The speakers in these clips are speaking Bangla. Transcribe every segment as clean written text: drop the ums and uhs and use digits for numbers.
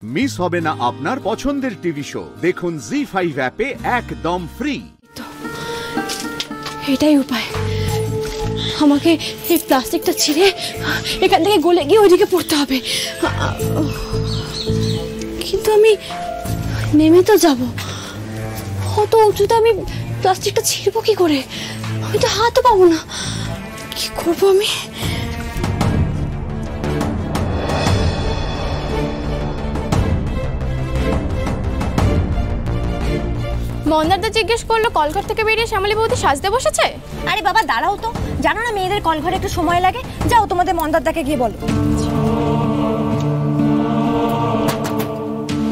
মিস হবে না আপনার পছন্দের টিভি শো। দেখুন জি5 অ্যাপে একদম ফ্রি। এটাই উপায়, আমাকে এই প্লাস্টিকটা ছিঁড়ে এখান থেকে গলে গিয়ে ওইদিকে পড়তে হবে। কিন্তু আমি নেমে তো যাব, অত উঁচুতে আমি প্লাস্টিকটা ছিঁড়বো কি করে? আমি তো হাতও পাবো না, কি করবো আমি? মন্দারদা জিজ্ঞেস করলো কলঘর থেকে বেরিয়ে শ্যামলী বৌদি সাজতে বসেছে। আরে বাবা দাঁড়াও তো, জানো না মেয়েদের কলঘরে একটু সময় লাগে। যাও তোমাদের মন্দারদাকে গিয়ে বলো।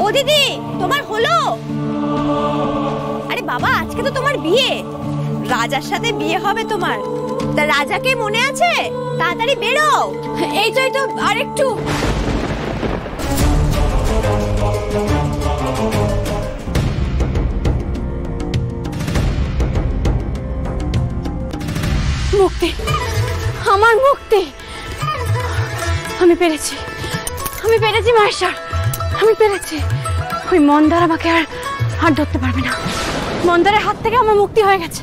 ও দিদি, তোমার হলো? আরে বাবা আজকে তো তোমার বিয়ে, রাজার সাথে বিয়ে হবে তোমার। তা রাজাকে মনে আছে? তাড়াতাড়ি বেরো। এই তো আরেকটু। মুক্তি, আমার মুক্তি। আমি পেরেছি মাহেশ্বর, আমি পেরেছি। ওই মন্দার আমাকে আর ধরতে পারবে না। মন্দারের হাত থেকে আমার মুক্তি হয়ে গেছে।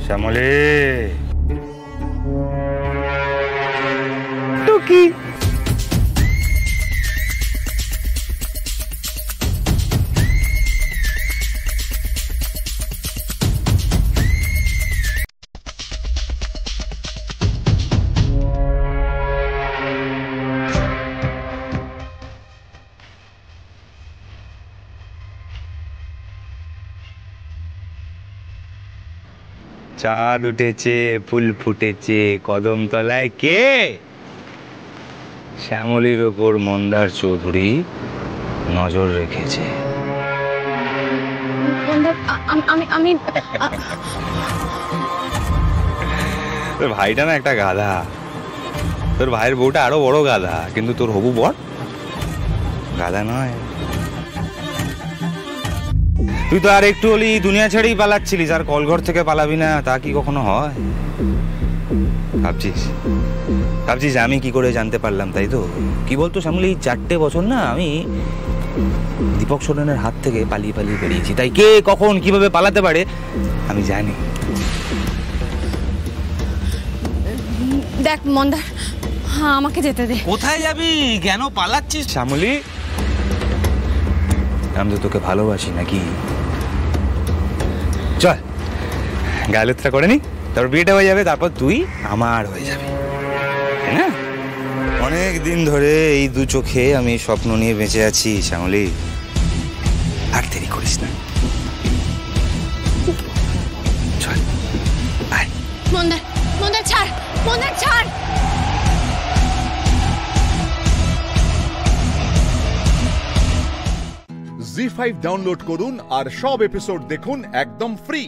শ্যামলী, টুকি, চাঁদ উঠেছে, ফুল ফুটেছে, কদম তলায় কে? শ্যামলীর ওপর মন্দার চৌধুরী নজর রেখেছে। তোর ভাইটা না একটা গাধা, তোর ভাইয়ের বউটা আরো বড় গাধা, কিন্তু তোর হবু বর গাধা নয়। তুই তো আর একটু হলি দুনিয়া ছেড়েই পালাচ্ছিলিস, আর কলঘর থেকে পালাবি না তা কি কখনো হয়? ভাবছিস আমি কি করে জানতে পারলাম, তাই তো? কি বলতো শ্যামলী, 4টে বছর না আমি দীপক সোরেনের হাত থেকে পালিয়ে বেরিয়েছি, তাই কে কখন কিভাবে পালাতে পারে আমি জানি। দেখ মন্দার, আমাকে যেতে দে। কোথায় যাবি? কেন পালাচ্ছিস শ্যামলী? আমি তো তোকে ভালোবাসি নাকি? চল গালুত্রা করে নি, তোর বিয়েটা হয়ে যাবে, তারপর তুই আমার হয়ে যাবে, তাই না? অনেক দিন ধরে এই দু চোখে আমি স্বপ্ন নিয়ে বেঁচে আছি শ্যামলী, আর দেরি করিস না, চল আয়। মন্দার ছাড়, মন্দার ছাড়। জি5 ডাউনলোড করুন আর সব এপিসোড দেখুন একদম ফ্রি।